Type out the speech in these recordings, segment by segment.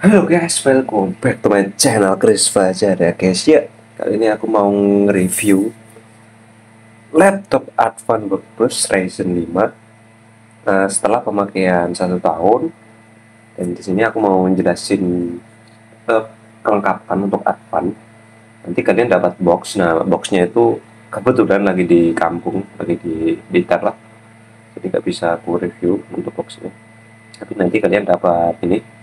Halo guys, welcome back to my channel Chris Fajar ya guys ya. Kali ini aku mau nge-review laptop Advan Plus Ryzen 5 setelah pemakaian 1 tahun. Dan di sini aku mau menjelasin kelengkapan untuk Advan. Nanti kalian dapat box. Nah, boxnya itu kebetulan lagi di kampung, lagi di Blitar lah. Jadi nggak bisa aku review untuk boxnya. Tapi nanti kalian dapat ini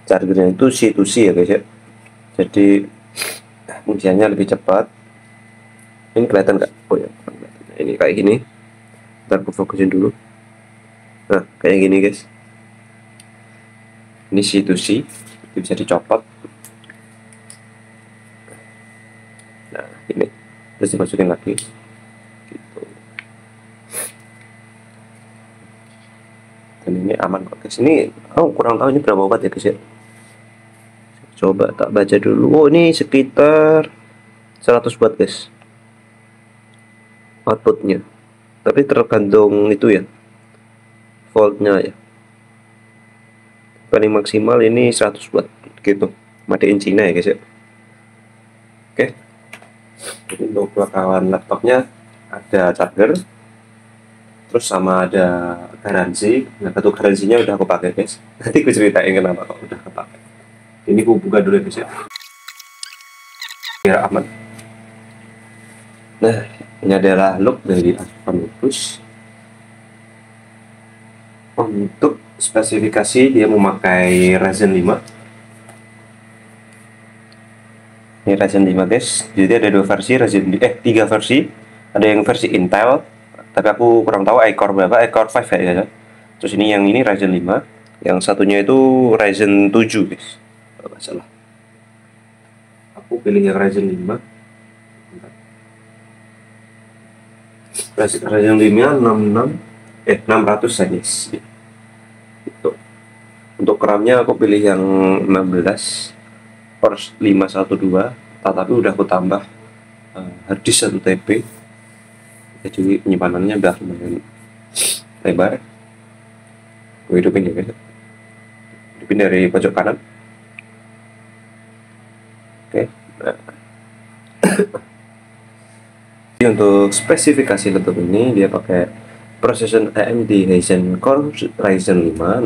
chargernya itu C to C ya guys ya, jadi fungsinya lebih cepat. Ini kelihatan nggak? Oh ya, ini kayak gini. Ntar aku fokusin dulu. Nah, kayak gini guys, ini C to C, bisa dicopot. Nah, ini terus dimasukin lagi gitu. Dan ini aman kok guys. Ini kurang tahu ini berapa watt ya guys ya. Coba tak baca dulu. Oh, ini sekitar 100 watt guys outputnya, tapi tergantung itu ya, voltnya ya. Paling maksimal ini 100 watt gitu, made in China ya guys ya. Oke, jadi untuk kawan laptopnya ada charger, terus sama ada garansi. Nah, kartu garansinya udah aku pakai guys. Nanti aku ceritain kenapa kok udah kepake. Ini aku buka dulu ya guys ya, biar aman. Nah, ini adalah look dari Advan Plus. Untuk spesifikasi dia memakai Ryzen 5. Ini Ryzen 5 guys. Jadi ada dua versi Ryzen, tiga versi. Ada yang versi Intel, tapi aku kurang tahu iCore berapa, iCore 5 ya. Terus ini Ryzen 5. Yang satunya itu Ryzen 7 guys, kalau nggak salah. Aku pilih yang Ryzen 5. Ryzen 5 600 saja itu. Untuk RAM-nya aku pilih yang 16 per 512, tapi udah aku tambah harddisk 1 TB, jadi penyimpanannya udah lumayan lebar. Gue hidupin ya guys, hidupin dari pojok kanan. Oke, nah. Untuk spesifikasi laptop ini dia pakai prosesor AMD Ryzen Core Ryzen 5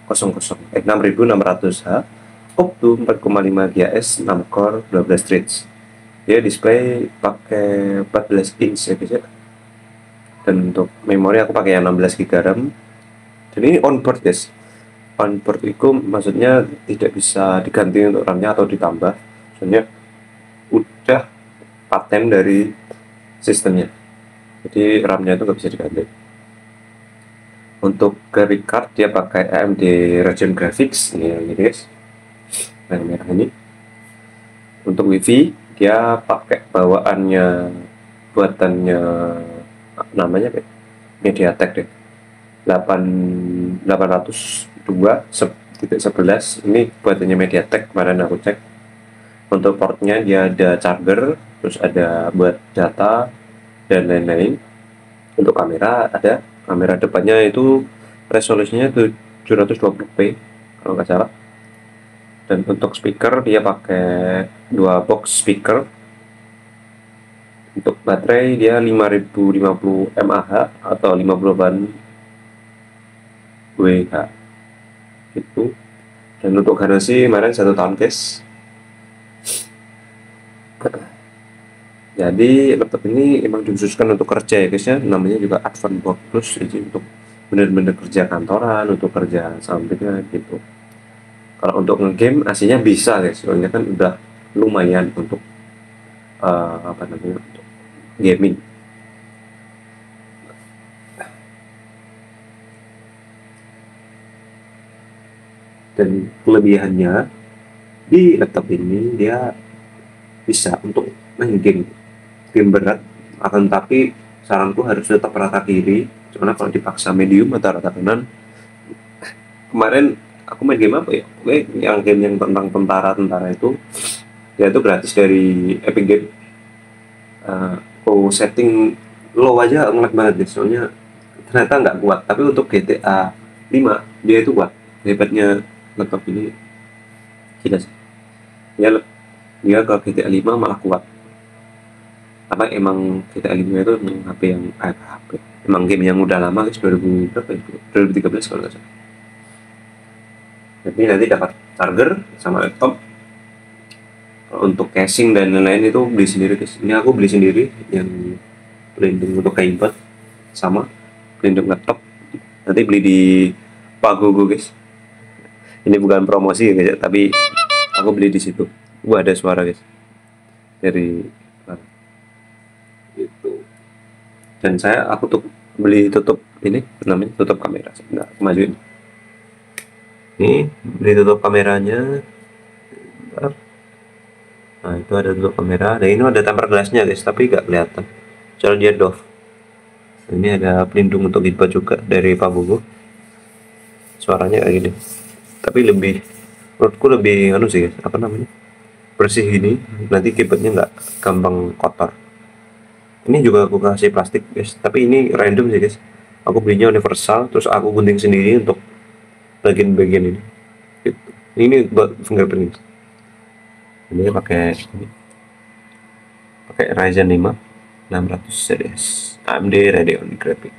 6600H, Opto 4,5 GHz, 6 core, 12 threads. Dia display pakai 14 inch ya guys ya. Dan untuk memori aku pakai yang 16 GB RAM. Dan ini onboard guys. Onboard itu maksudnya tidak bisa diganti untuk RAM-nya atau ditambah. Soalnya udah paten dari sistemnya, jadi RAM-nya itu nggak bisa diganti. Untuk graphic card dia pakai AMD Radeon Graphics ini guys, yang merah ini. Untuk WiFi dia pakai bawaannya, buatannya namanya MediaTek deh, 802.11. ini buatannya MediaTek, kemarin aku cek. Untuk portnya dia ada charger, terus ada buat data dan lain-lain. Untuk kamera ada kamera depannya itu resolusinya 720p kalau nggak salah. Dan untuk speaker dia pakai 2 box speaker. Untuk baterai dia 5050 mAh atau 58 Wh gitu. Dan untuk garansi kemarin 1 tahun guys. Jadi laptop ini emang dikhususkan untuk kerja ya guys ya, namanya juga Advan Plus, jadi untuk bener-bener kerja kantoran, untuk kerja sampingan gitu. Kalau untuk ngegame aslinya bisa guys, soalnya kan udah lumayan untuk untuk gaming. Dan kelebihannya di laptop ini dia bisa untuk main game berat, akan tapi saranku harus tetap rata kiri, karena kalau dipaksa medium atau rata kanan. Kemarin aku main game apa ya, oke, yang game yang tentang tentara itu, ya itu gratis dari Epic Game. Aku setting low aja ngelag banget deh, soalnya ternyata nggak kuat. Tapi untuk GTA 5 dia itu kuat. Hebatnya laptop ini tidak sih, dia ke GTA 5 malah kuat. Apa emang GTA 5 itu emang HP yang HP emang game yang udah lama guys, 2000 berapa itu, 2013 kalau nggak salah. Jadi nanti dapat charger sama laptop. Untuk casing dan lain-lain itu beli sendiri guys. Ini aku beli sendiri yang pelindung untuk keyboard sama pelindung laptop. Nanti beli di Pagogo guys. Ini bukan promosi ya guys, tapi aku beli di situ. Wah, ada suara guys dari itu. Dan aku tuh beli tutup ini namanya tutup kamera. Nah, aku majuin. Ini beli tutup kameranya. Bentar. Nah, itu ada tutup kamera. Dan ini ada tempered glassnya guys, tapi nggak kelihatan. Soalnya dia doff. Ini ada pelindung untuk keyboard juga dari Pagogo. Suaranya kayak gini. Tapi menurutku lebih sih guys, apa namanya, bersih gini. Nanti keyboardnya nggak gampang kotor. Ini juga aku kasih plastik guys, tapi ini random sih guys. Aku belinya universal, terus aku gunting sendiri untuk bagian-bagian ini. Gitu. Ini buat fingerprint. Ini pakai Ryzen 5 600 series AMD Radeon graphic.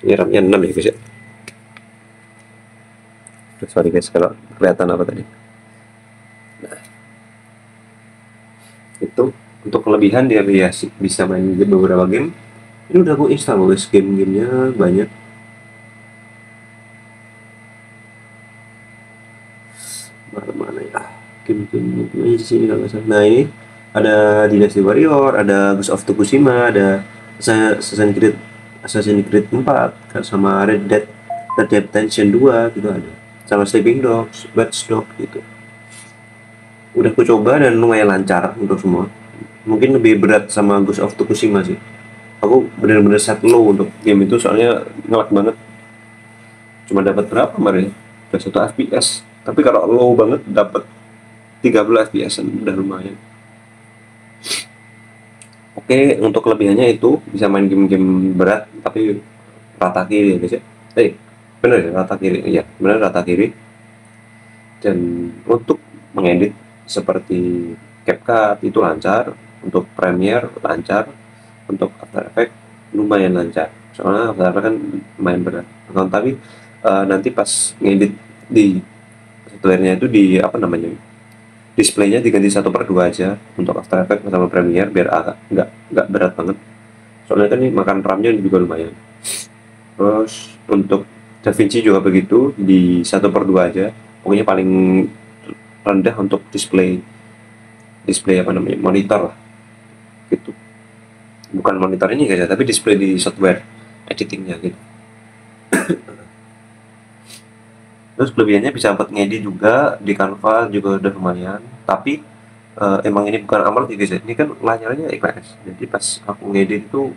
Ini RAM-nya 6 ya guys ya. Sorry guys kalau kelihatan apa tadi. Nah, itu untuk kelebihan dia bisa main beberapa game. Ini udah aku install guys, game-gamenya banyak. Mana ya game-game di sini kalau nggak salah. Nah, ini ada Dynasty Warrior, ada Ghost of Tsushima, ada Assassin's Creed 4 sama Red Dead Redemption 2 gitu ada, sama Sleeping Dogs, Watch Dogs gitu. Udah aku coba dan lumayan lancar untuk semua. Mungkin lebih berat sama Ghost of Tsushima sih. Aku bener-bener set low untuk game itu soalnya ngelak banget. Cuma dapat berapa kemarin? Udah 1 FPS. Tapi kalau low banget dapat 13 FPS udah lumayan. Oke, untuk kelebihannya itu bisa main game-game berat tapi rata kiri ya guys ya. Bener ya, rata kiri. Iya, bener rata kiri. Dan untuk mengedit seperti CapCut itu lancar, untuk Premiere lancar, untuk After Effects lumayan lancar. Soalnya After Effects kan lumayan berat. Tapi nanti pas ngedit di softwarenya itu di apa namanya, displaynya diganti 1/2 aja untuk After Effects sama Premiere biar agak nggak berat banget. Soalnya kan ini makan RAM-nya juga lumayan. Terus untuk DaVinci juga begitu, di 1/2 aja. Pokoknya paling rendah untuk display apa namanya, monitor lah gitu. Bukan monitor ini guys, tapi display di software editingnya gitu. Terus kelebihannya bisa buat ngedit juga di Canva juga udah lumayan. Tapi emang ini bukan AMOLED ya guys, ini kan layarnya IPS. Jadi pas aku ngedit itu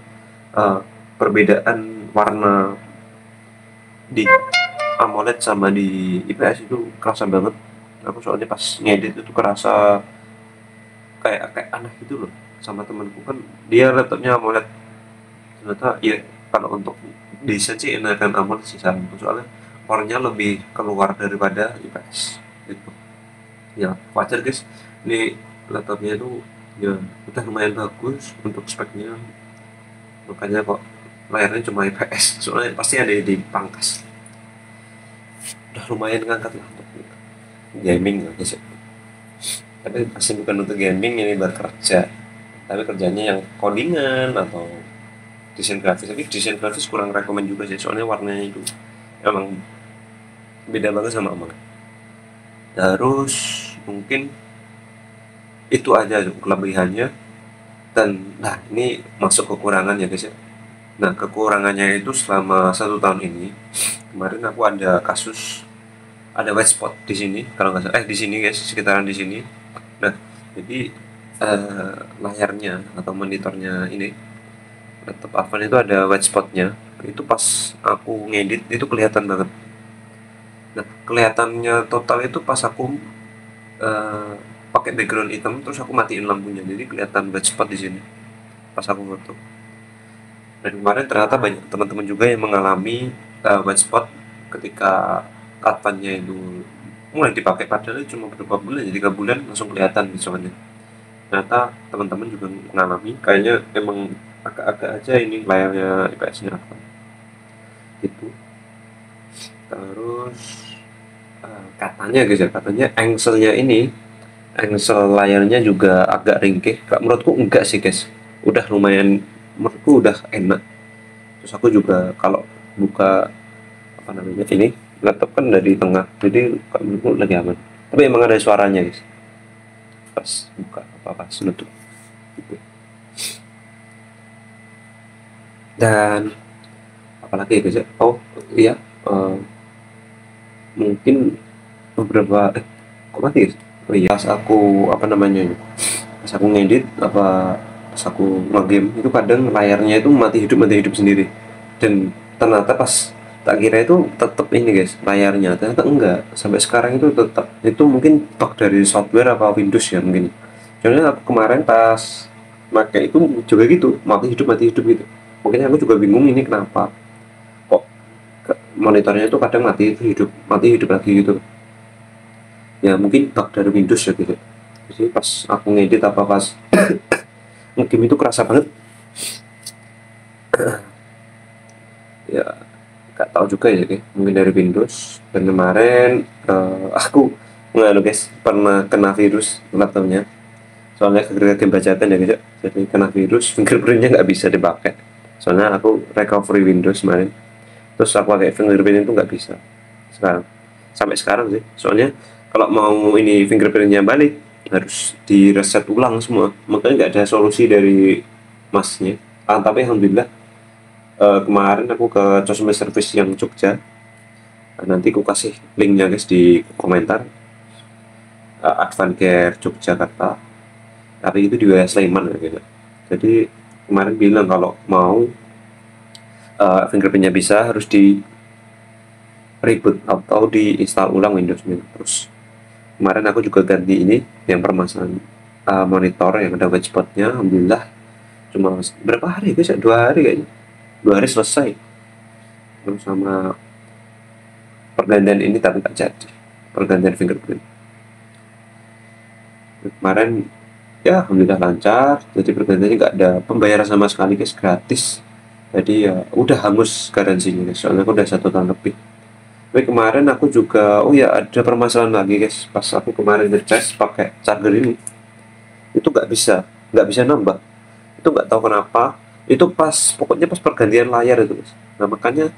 perbedaan warna di AMOLED sama di IPS itu kerasa banget. Aku soalnya pas ngedit itu kerasa kayak aneh gitu loh. Sama temanku kan dia laptopnya AMOLED, ternyata ya kalau untuk desain sih enakan AMOLED sih saranku, soalnya warnanya lebih keluar daripada IPS gitu. Ya wajar guys, ini laptopnya itu ya udah lumayan bagus untuk speknya, makanya kok layarnya cuma IPS. Soalnya pasti ada di pangkas, udah lumayan ngangkat lah untuk gaming lah guys ya. Tapi pasti bukan untuk gaming, ini buat kerja, tapi kerjanya yang codingan atau desain grafis. Tapi desain grafis kurang rekomen juga sih, soalnya warnanya itu emang beda banget sama AMOLED. Terus mungkin itu aja kelebihannya. Dan nah ini masuk kekurangan ya guys ya. Nah kekurangannya itu selama 1 tahun ini, kemarin aku ada kasus ada white spot di sini kalau nggak salah, di sini guys, sekitaran di sini. Nah jadi layarnya atau monitornya ini, laptop Avan itu ada white spotnya. Itu pas aku ngedit itu kelihatan banget. Nah kelihatannya total itu pas aku pakai background hitam terus aku matiin lampunya, jadi kelihatan white spot di sini pas aku foto. Dan kemarin ternyata banyak teman-teman juga yang mengalami white spot ketika katannya itu mulai dipakai, padahal cuma beberapa bulan ya, 3 bulan langsung kelihatan misalnya. Ternyata teman-teman juga mengalami, kayaknya emang agak-agak aja ini layarnya IPS-nya apa gitu. Terus katanya guys ya, katanya engsel layarnya juga agak ringkih. Menurutku enggak sih guys, udah lumayan, menurutku udah enak. Terus aku juga kalau buka apa namanya ini laptop kan dari tengah, jadi menurutku lagi aman. Tapi emang ada suaranya guys pas buka apa pas nutup gitu. Dan apalagi ya guys ya, oh iya, eh, mungkin beberapa kok mati guys. Oh iya, pas aku apa namanya ya, pas aku ngedit apa pas aku ngegame itu kadang layarnya itu mati hidup sendiri. Dan ternyata pas tak kira itu tetap ini guys layarnya, ternyata enggak, sampai sekarang itu tetap. Itu mungkin bug dari software apa Windows ya mungkin. Soalnya aku kemarin pas pakai itu juga gitu, mati hidup gitu. Mungkin aku juga bingung ini kenapa kok monitornya itu kadang mati hidup lagi gitu. Ya mungkin bug dari Windows ya gitu. Jadi pas aku ngedit apa pas game itu kerasa banget. Ya nggak tahu juga ya kayak mungkin dari Windows. Dan kemarin aku nggak guys pernah kena virus laptopnya, soalnya gara-gara game bacaan ya guys ya. Jadi kena virus, fingerprintnya nggak bisa dipakai, soalnya aku recovery Windows kemarin. Terus aku pakai fingerprint itu nggak bisa sekarang, sampai sekarang sih. Soalnya kalau mau ini fingerprintnya balik harus di reset ulang semua, makanya nggak ada solusi dari masnya. Tapi alhamdulillah kemarin aku ke customer service yang Jogja. Nanti aku kasih linknya guys di komentar. Advancare Yogyakarta, tapi itu di wilayah Sleman ya gitu. Jadi kemarin bilang kalau mau fingerprintnya bisa harus di reboot atau diinstal ulang Windowsnya. Terus kemarin aku juga ganti ini yang permasalahan monitor yang ada white spotnya, alhamdulillah cuma berapa hari guys ya, 2 hari kayaknya, 2 hari selesai. Terus sama pergantian ini tapi tak jadi, pergantian fingerprint kemarin ya alhamdulillah lancar. Jadi pergantiannya nggak ada pembayaran sama sekali guys, gratis. Jadi ya udah hangus garansinya guys, soalnya aku udah 1 tahun lebih. Tapi kemarin aku juga, oh ya ada permasalahan lagi guys, pas aku kemarin ngecas pakai charger ini itu nggak bisa nambah. Itu nggak tahu kenapa, itu pas pokoknya pas pergantian layar itu guys. Nah makanya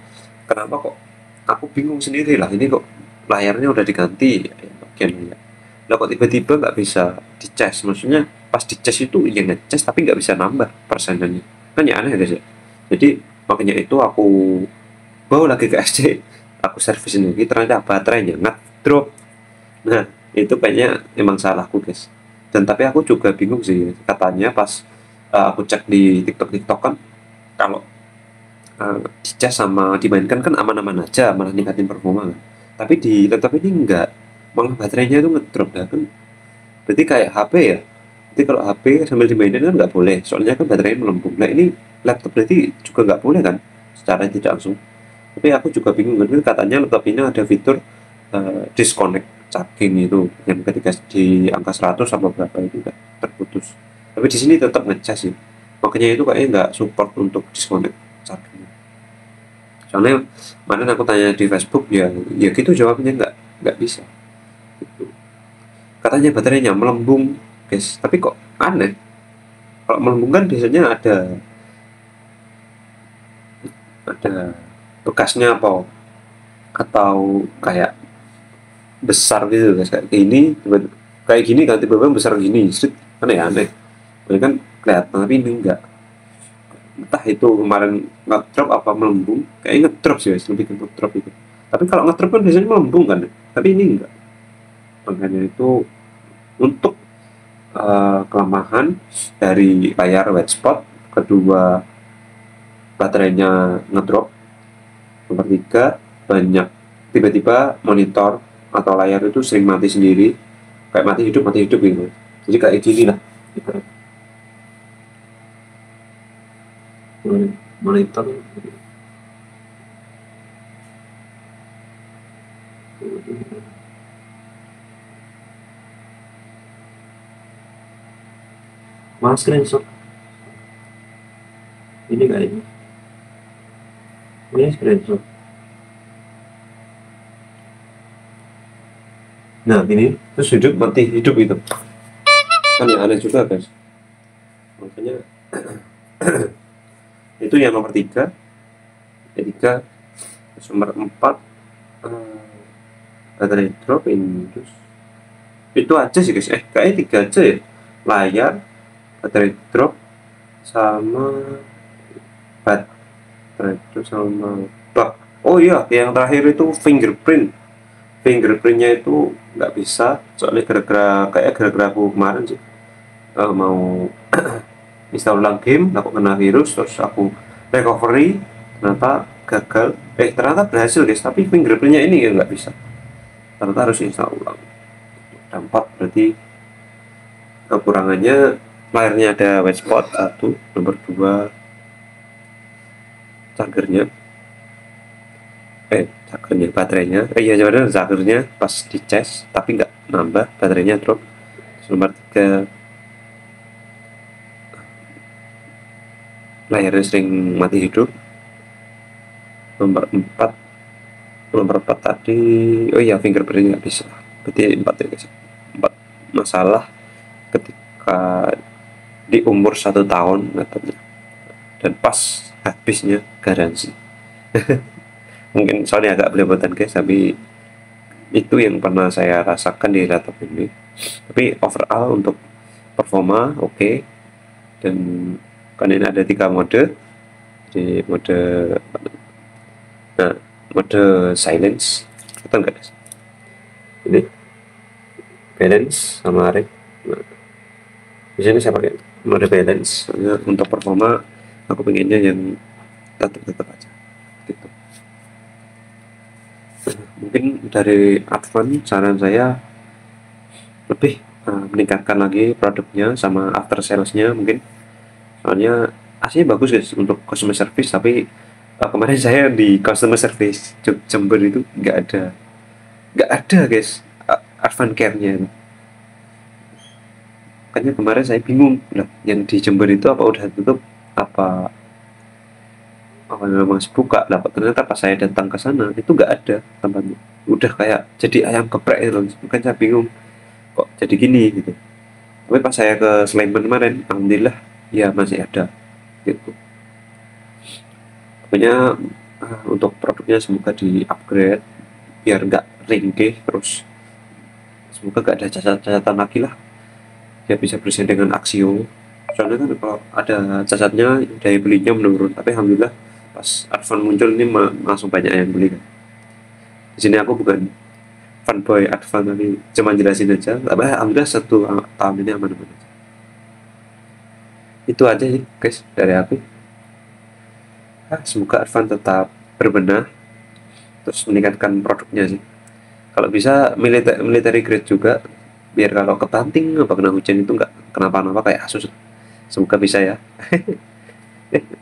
kenapa kok aku bingung sendiri lah, ini kok layarnya udah diganti ya, bagian layar lah kok tiba-tiba nggak bisa dicas. Maksudnya pas dicas itu ya ngecas tapi nggak bisa nambah persenannya, kan ya aneh guys ya. Jadi makanya itu aku bawa lagi ke SC, aku servisin lagi, ternyata baterainya ngedrop. Nah itu kayaknya emang salahku guys. Dan tapi aku juga bingung sih, katanya pas aku cek di TikTok kan kalau dicas sama dimainkan kan aman-aman aja, malah ningkatin performa kan. Tapi di laptop ini enggak, malah baterainya itu ngedrop. Nah kan berarti kayak HP ya. Jadi kalau HP sambil dimainin kan nggak boleh, soalnya kan baterainya melempung. Nah ini laptop berarti juga nggak boleh kan, secara tidak langsung. Tapi aku juga bingung kan, katanya laptop ini ada fitur disconnect charging itu, yang ketika di angka 100 sama berapa itu udah terputus. Tapi di sini tetap ngecas sih, makanya itu kayaknya nggak support untuk disconnect charging. Soalnya kemarin aku tanya di Facebook ya gitu jawabnya, nggak bisa gitu. Katanya baterainya melembung guys, tapi kok aneh, kalau melembung kan biasanya ada bekasnya apa, atau kayak besar gitu guys, kayak gini kayak gini kan tiba-tiba besar gini set, aneh ini kan kelihatan tapi ini enggak. Entah itu kemarin ngedrop apa melembung, kayak ngedrop sih guys, lebih ke ngedrop itu. Tapi kalau ngedrop kan biasanya melembung kan, tapi ini enggak. Makanya itu untuk kelemahan dari layar white spot, kedua baterainya ngedrop, nomor 3 banyak tiba-tiba monitor atau layar itu sering mati sendiri, kayak mati hidup gitu. Jadi kayak gini lah monitor. malah screenshot ini kayaknya, ini screenshot. Nah ini terus hidup mati hidup itu kan ya aneh juga guys. Makanya itu yang nomor 3. Ketiga, nomor 4 baterai drop Indus. Itu aja sih guys, kayaknya 3 aja ya. Layar, baterai drop, sama baterai drop sama bug. Oh iya, yang terakhir itu fingerprintnya itu nggak bisa, soalnya gara-gara aku kemarin sih mau install ulang game, aku kena virus, terus aku recovery, ternyata gagal, ternyata berhasil guys, tapi fingerprintnya ini ya nggak bisa, ternyata harus install ulang. Dampak berarti kekurangannya, layarnya ada white spot 1, nomor 2 chargernya baterainya, iya sebenarnya chargernya pas dicas tapi nggak nambah, baterainya drop. Nomor 3 layarnya sering mati hidup. Nomor 4 tadi, oh iya fingerprint nggak bisa, berarti 4 ya guys. 4 masalah ketika di umur 1 tahun metodenya, dan pas habisnya garansi. Mungkin soalnya agak belepotan guys, tapi itu yang pernah saya rasakan di laptop ini. Tapi overall untuk performa oke. Dan kan ini ada 3 mode. Di mode silence, kita enggak guys, ini balance sama rate. Di sini saya pakai mode balance, soalnya untuk performa aku pengennya yang tetap aja gitu. Mungkin dari Advan saran saya lebih meningkatkan lagi produknya sama after salesnya mungkin, soalnya aslinya bagus guys untuk customer service, tapi kemarin saya di customer service Jember itu nggak ada guys Advan care-nya. Makanya kemarin saya bingung lah, yang di Jember itu apa udah tutup, apa memang buka. Dapat ternyata pas saya datang ke sana itu nggak ada tempatnya, udah kayak jadi ayam geprek itu. Mungkin saya bingung kok jadi gini gitu. Tapi pas saya ke Sleman kemarin, alhamdulillah ya masih ada gitu. Pokoknya untuk produknya semoga di upgrade biar nggak ringkih, terus semoga nggak ada cacat-cacatan lagi lah, dia bisa bersaing dengan Axio. Soalnya kan kalau ada cacatnya daya belinya menurun, tapi alhamdulillah pas Advan muncul ini langsung banyak yang beli kan. Di sini aku bukan fanboy Advan, tapi cuma jelasin aja. Tapi alhamdulillah 1 tahun ini aman-aman aja. Itu aja sih guys dari aku. Semoga Advan tetap berbenah, terus meningkatkan produknya sih. Kalau bisa military grade juga, biar kalau ketanting apa kena hujan itu nggak kenapa-napa kayak Asus. Semoga bisa ya.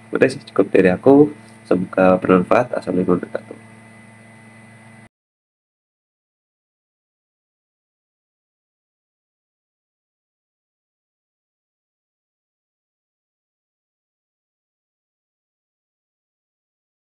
Udah sih cukup dari aku, semoga bermanfaat. Assalamualaikum warahmatullahi wabarakatuh.